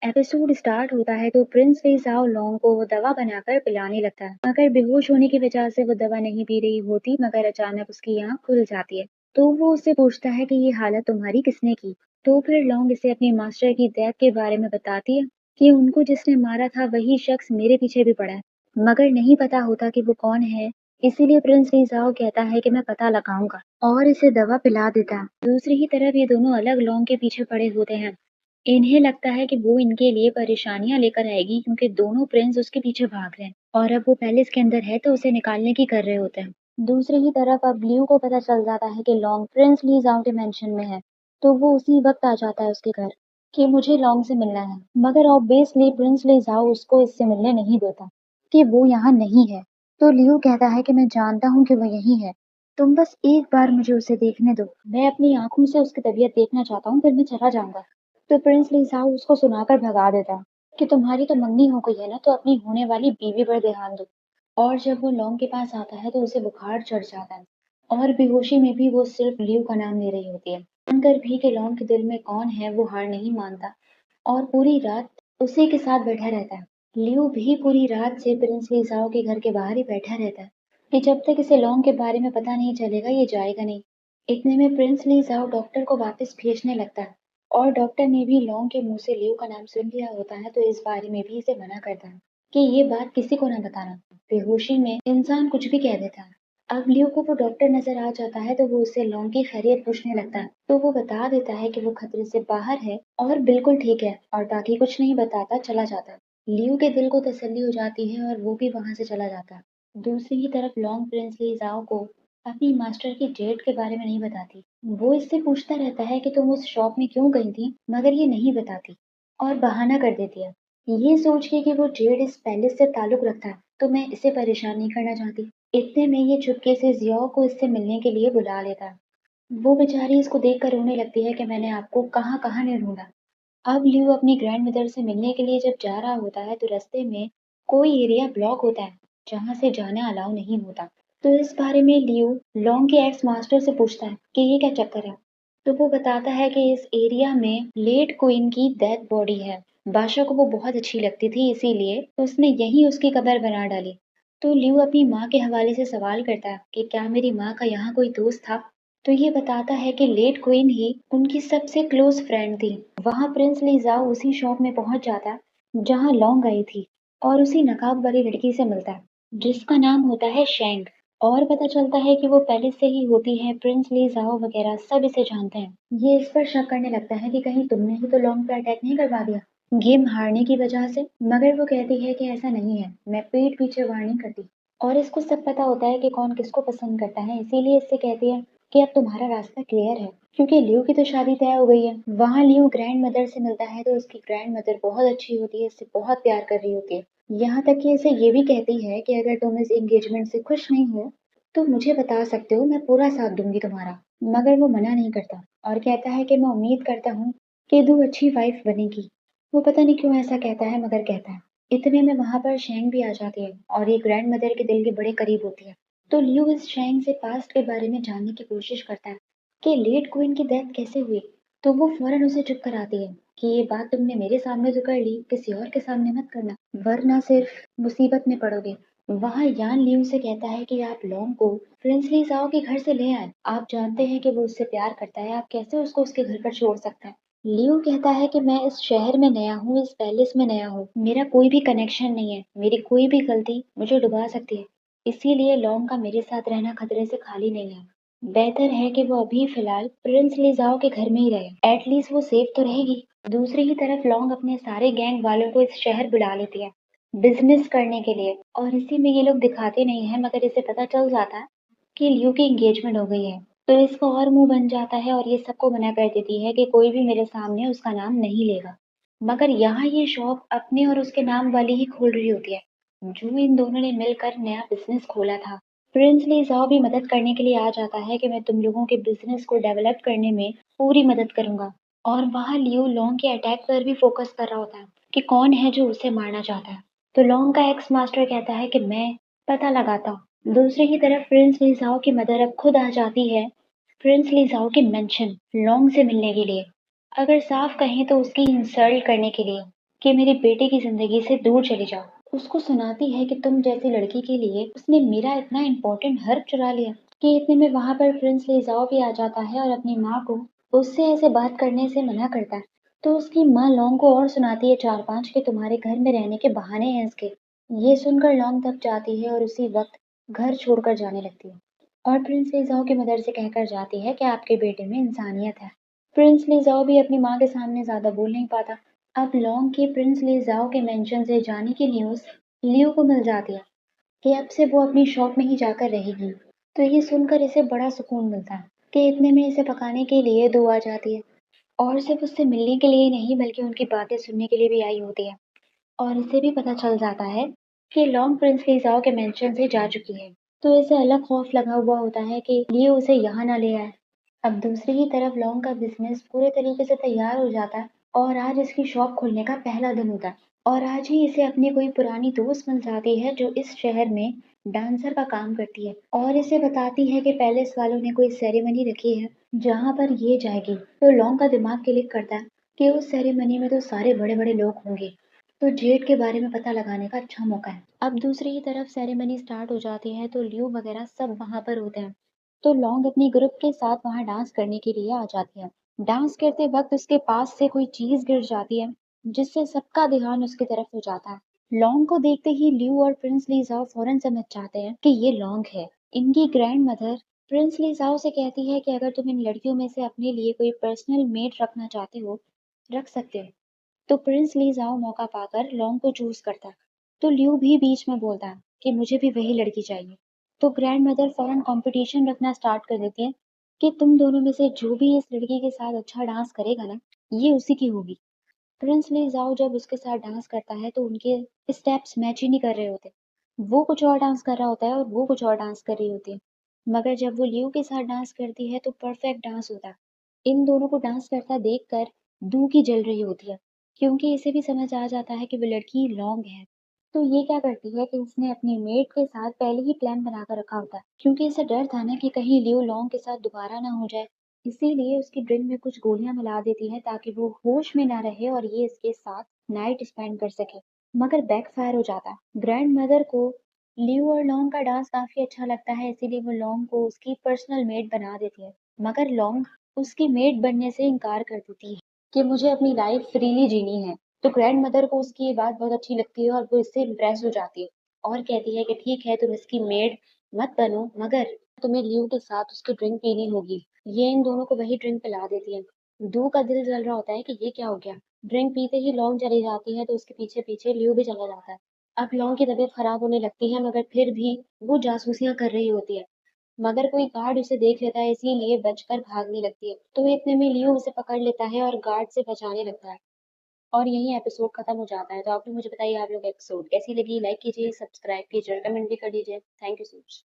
Episode start होता है तो प्रिंस ली जाओ लॉन्ग को वो दवा बनाकर पिलाने लगता है, मगर बेहोश होने की वजह से वो दवा नहीं पी रही होती, मगर अचानक उसकी आंख खुल जाती है। तो वो उससे पूछता है कि ये हालत तुम्हारी किसने की। तो फिर लॉन्ग इसे अपनी मास्टर की डेथ के बारे में बताती है कि उनको जिसने मारा था वही शख्स मेरे पीछे भी पड़ा है, मगर नहीं पता होता कि वो कौन है। इसीलिए प्रिंस ली जाओ कहता है कि मैं पता लगाऊंगा और इसे दवा पिला देता है। दूसरी ही तरफ ये दोनों अलग लॉन्ग के पीछे पड़े होते हैं। इन्हें लगता है कि वो इनके लिए परेशानियां लेकर आएगी, क्योंकि दोनों प्रिंस उसके पीछे भाग रहे हैं और अब वो पैलेस के अंदर है तो उसे निकालने की कर रहे होते हैं। दूसरी ही तरफ अब लियू को पता चल जाता है कि लॉन्ग प्रिंस ली जाओ के मेंशन में है, तो वो उसी वक्त आ जाता है उसके घर कि मुझे लॉन्ग से मिलना है। मगर ऑब्वियसली प्रिंस ली जाओ उसको इससे मिलने नहीं देता कि वो यहाँ नहीं है। तो लियू कहता है कि मैं जानता हूँ कि वो यही है, तुम बस एक बार मुझे उसे देखने दो, मैं अपनी आंखों से उसकी तबीयत देखना चाहता हूँ, फिर मैं चला जाऊंगा। तो प्रिंस लिसाओ उसको सुनाकर भगा देता है कि तुम्हारी तो मंगनी हो गई है ना, तो अपनी होने वाली बीवी पर ध्यान दो। और जब वो लॉन्ग के पास आता है तो उसे बुखार चढ़ जाता है और बेहोशी में भी वो सिर्फ लियू का नाम ले रही होती है। जानकर भी कि लॉन्ग के दिल में कौन है वो हार नहीं मानता और पूरी रात उसी के साथ बैठा रहता है। लियू भी पूरी रात से प्रिंस लिसाओ के घर के बाहर ही बैठा रहता है कि जब तक इसे लॉन्ग के बारे में पता नहीं चलेगा ये जाएगा नहीं। इतने में प्रिंस लिसाओ डॉक्टर को वापस भेजने लगता है और डॉक्टर ने भी लॉन्ग के मुंह से लियू का नाम सुन लिया होता है, तो इस बारे में भी इसे मना करता है कि ये बात किसी को ना बताना। बेहोशी में इंसान कुछ भी कह देता है। अब लियू को वो डॉक्टर नजर आ जाता है तो वो उससे लॉन्ग की खैरियत पूछने लगता है, तो वो बता देता है कि वो खतरे से बाहर है और बिल्कुल ठीक है, और बाकी कुछ नहीं बताता चला जाता है। लियू के दिल को तसल्ली हो जाती है और वो भी वहां से चला जाता है। दूसरी ही तरफ लॉन्ग प्रिंस ली जाओ को अपनी मास्टर की डेट के बारे में नहीं बताती। वो इससे पूछता रहता है कि तुम उस शॉप में क्यों गई थी, मगर ये नहीं बताती और बहाना कर देती है, ये सोच के कि वो जेड इस पैलेस से ताल्लुक रखता है, तो मैं इसे परेशान नहीं करना चाहती। इतने में ये चुपके से जियो को इससे मिलने के लिए बुला लेता है। वो बेचारी इसको देखकर रोने लगती है कि मैंने आपको कहाँ कहाँ नहीं ढूंढा। अब लियू अपनी ग्रैंड मदर से मिलने के लिए जब जा रहा होता है तो रास्ते में कोई एरिया ब्लॉक होता है जहाँ से जाना अलाउ नहीं होता। तो इस बारे में लियू लॉन्ग के एक्स मास्टर से पूछता है कि ये क्या चक्कर है। तो वो बताता है कि इस एरिया में लेट क्वीन की डेड बॉडी है, बादशाह को वो बहुत अच्छी लगती थी, इसीलिए उसने यहीं उसकी कब्र बना डाली। तो लियू अपनी माँ के हवाले से सवाल करता है कि क्या मेरी माँ का यहाँ कोई दोस्त था। तो ये बताता है कि लेट क्वीन ही उनकी सबसे क्लोज फ्रेंड थी। वहां प्रिंस ली जाओ उसी शॉप में पहुंच जाता है जहां लॉन्ग गई थी और उसी नकाब वाली लड़की से मिलता है जिसका नाम होता है शेंग। और पता चलता है कि वो पहले से ही होती है, प्रिंस ली जाओ वगैरह सब इसे जानते हैं। ये इस पर शक करने लगता है कि कहीं तुमने ही तो लॉन्ग पे अटैक नहीं करवा दिया गेम हारने की वजह से। मगर वो कहती है कि ऐसा नहीं है, मैं पीठ पीछे वार नहीं करती। और इसको सब पता होता है कि कौन किसको पसंद करता है, इसीलिए इससे कहती है कि अब तुम्हारा रास्ता क्लियर है, क्योंकि लियू की तो शादी तय हो गई है। वहाँ लियू ग्रैंड मदर से मिलता है तो उसकी ग्रैंड मदर बहुत अच्छी होती है, इससे बहुत प्यार कर रही होती है। यहाँ तक कि इसे ये भी कहती है कि अगर तुम इस एंगेजमेंट से खुश नहीं हो तो मुझे बता सकते हो, मैं पूरा साथ दूंगी तुम्हारा। मगर वो मना नहीं करता और कहता है कि मैं उम्मीद करता हूँ कि तू अच्छी वाइफ बनेगी। वो पता नहीं क्यों ऐसा कहता है, मगर कहता है। इतने में वहां पर शेंग भी आ जाती है और ये ग्रैंड मदर के दिल के बड़े करीब होती है। तो लियू इस शेंग से पास्ट के बारे में जानने की कोशिश करता है कि लेट क्वीन की डेथ कैसे हुई। तो वो फौरन उसे चुप कराती है कि ये बात तुमने मेरे सामने तो कर ली, किसी और के सामने मत करना, वरना सिर्फ मुसीबत में पड़ोगे। वहाँ यान लियू से कहता है कि आप लॉन्ग को प्रिंस ली जाओ के घर से ले आए, आप जानते हैं कि वो उससे प्यार करता है, आप कैसे उसको उसके घर पर छोड़ सकते हैं। लियू कहता है कि मैं इस शहर में नया हूँ, इस पैलेस में नया हूँ, मेरा कोई भी कनेक्शन नहीं है, मेरी कोई भी गलती मुझे डुबा सकती है, इसीलिए लॉन्ग का मेरे साथ रहना खतरे से खाली नहीं है। बेहतर है कि वो अभी फिलहाल प्रिंस लिजाओ के घर में ही रहे, एटलीस्ट वो सेफ तो रहेगी। दूसरी ही तरफ लॉन्ग अपने सारे गैंग वालों को इस शहर बुला लेती है बिजनेस करने के लिए, और इसी में ये लोग दिखाते नहीं है मगर इसे पता चल जाता है कि लियू की एंगेजमेंट हो गई है। तो इसका और मुंह बन जाता है और ये सबको मना कर देती है कि कोई भी मेरे सामने उसका नाम नहीं लेगा। मगर यहाँ ये शॉप अपने और उसके नाम वाली ही खोल रही होती है जो इन दोनों ने मिलकर नया बिजनेस खोला था। प्रिंस ली जाओ भी मदद करने के लिए आ जाता है कि मैं तुम लोगों के बिजनेस को डेवलप करने में पूरी मदद करूंगा। और वहाँ लियो लॉन्ग के अटैक पर भी फोकस कर रहा होता है कि कौन है जो उसे मारना चाहता है। तो लॉन्ग का एक्स मास्टर कहता है कि मैं पता लगाता हूँ। दूसरी ही तरफ प्रिंस लिजाओ की मदर अब खुद आ जाती है प्रिंस लिजाओ के मेंशन लॉन्ग से मिलने के लिए, अगर साफ कहें तो उसकी इंसल्ट करने के लिए, कि मेरे बेटे की जिंदगी से दूर चली जाओ। उसको सुनाती है कि तुम जैसी लड़की के लिए उसने मेरा इतना इम्पोर्टेंट हर्ब चुरा लिया। कि इतने में वहां पर प्रिंस लिजाओ भी आ जाता है और अपनी माँ को उससे ऐसे बात करने से मना करता है। तो उसकी माँ लॉन्ग को और सुनाती है चार पांच कि तुम्हारे घर में रहने के बहाने हैं इसके। ये सुनकर लॉन्ग दब जाती है और उसी वक्त घर छोड़कर जाने लगती है। और प्रिंस लिजाओ की मदर से कहकर जाती है कि आपके बेटे में इंसानियत है। प्रिंस लिजाओ भी अपनी माँ के सामने ज्यादा बोल नहीं पाता। अब लॉन्ग की प्रिंस लिजाओ के मेंशन से जाने की न्यूज़ लियो को मिल जाती है कि अब से वो अपनी शॉप में ही जाकर रहेगी। तो ये सुनकर इसे बड़ा सुकून मिलता है कि इतने में इसे पकाने के लिए दो आ जाती है और सिर्फ उससे मिलने के लिए ही नहीं बल्कि उनकी बातें सुनने के लिए भी आई होती है। और इसे भी पता चल जाता है कि लॉन्ग प्रिंस लिजाओ के मेंशन से जा चुकी है। तो इसे अलग खौफ लगा हुआ होता है कि लियो उसे यहाँ ना ले आए। अब दूसरी ही तरफ लॉन्ग का बिजनेस पूरे तरीके से तैयार हो जाता है और आज इसकी शॉप खुलने का पहला दिन होता है। और आज ही इसे अपनी कोई पुरानी दोस्त मिल जाती है जो इस शहर में डांसर का काम करती है और इसे बताती है कि पैलेस वालों ने कोई सेरेमनी रखी है जहाँ पर ये जाएगी। तो लॉन्ग का दिमाग क्लिक करता है कि उस सेरेमनी में तो सारे बड़े बड़े लोग होंगे, तो जेड के बारे में पता लगाने का अच्छा मौका है। अब दूसरी ही तरफ सेरेमनी स्टार्ट हो जाती है तो लियो वगैरह सब वहां पर होते हैं। तो लॉन्ग अपनी ग्रुप के साथ वहां डांस करने के लिए आ जाती है। डांस करते वक्त उसके पास से कोई चीज गिर जाती है जिससे सबका ध्यान उसकी तरफ हो जाता है। लॉन्ग को देखते ही लियू और प्रिंस लीजाओ फौरन समझ जाते हैं कि ये लॉन्ग है। इनकी ग्रैंड मदर प्रिंस लीजाओ से कहती है कि अगर तुम इन लड़कियों में से अपने लिए कोई पर्सनल मेट रखना चाहते हो, रख सकते हो। तो प्रिंस लीजाओ मौका पाकर लॉन्ग को चूज करता है। तो लियू भी बीच में बोलता है कि मुझे भी वही लड़की चाहिए। तो ग्रैंड मदर फौरन कंपटीशन रखना स्टार्ट कर देती है कि तुम दोनों में से जो भी इस लड़की के साथ अच्छा डांस करेगा ना, ये उसी की होगी। प्रिंस लीजाओ जब उसके साथ डांस करता है तो उनके स्टेप्स मैच ही नहीं कर रहे होते। वो कुछ और डांस कर रहा होता है और वो कुछ और डांस कर रही होती है। मगर जब वो लियू के साथ डांस करती है तो परफेक्ट डांस होता है। इन दोनों को डांस करता देखकर दू की जल रही होती है क्योंकि इसे भी समझ आ जाता है कि वो लड़की लॉन्ग है। तो ये क्या करती है कि इसने अपनी मेट के साथ पहले ही प्लान बनाकर रखा होता है क्योंकि इसे डर था ना कि कहीं लियो लॉन्ग के साथ दोबारा ना हो जाए। इसीलिए उसकी ड्रिंक में कुछ गोलियां मिला देती है ताकि वो होश में ना रहे और ये इसके साथ नाइट स्पेंड कर सके। मगर बैकफायर हो जाता है। ग्रैंड मदर को लियो और लॉन्ग का डांस काफी अच्छा लगता है इसीलिए वो लॉन्ग को उसकी पर्सनल मेड बना देती है। मगर लॉन्ग उसकी मेड बनने से इनकार कर देती है कि मुझे अपनी लाइफ फ्रीली जीनी है। तो ग्रैंड मदर को उसकी ये बात बहुत अच्छी लगती है और वो इससे इम्प्रेस हो जाती है और कहती है कि ठीक है तुम इसकी मेड मत बनो मगर तुम्हें लियो के साथ उसकी ड्रिंक पीनी होगी। ये इन दोनों को वही ड्रिंक पिला देती है। दू का दिल जल रहा होता है कि ये क्या हो गया। ड्रिंक पीते ही लॉन्ग चली जाती है तो उसके पीछे पीछे लियो भी चला जाता है। अब लॉन्ग की तबीयत खराब होने लगती है मगर फिर भी वो जासूसियां कर रही होती है। मगर कोई गार्ड उसे देख लेता है इसीलिए बचकर भागने लगती है। तो इतने में लियो उसे पकड़ लेता है और गार्ड से बचाने लगता है। और यही एपिसोड खत्म हो जाता है। तो आप लोग मुझे बताइए आप लोग एपिसोड कैसी लगी। लाइक कीजिए, सब्सक्राइब कीजिए, कमेंट भी कर दीजिए। Thank you so much.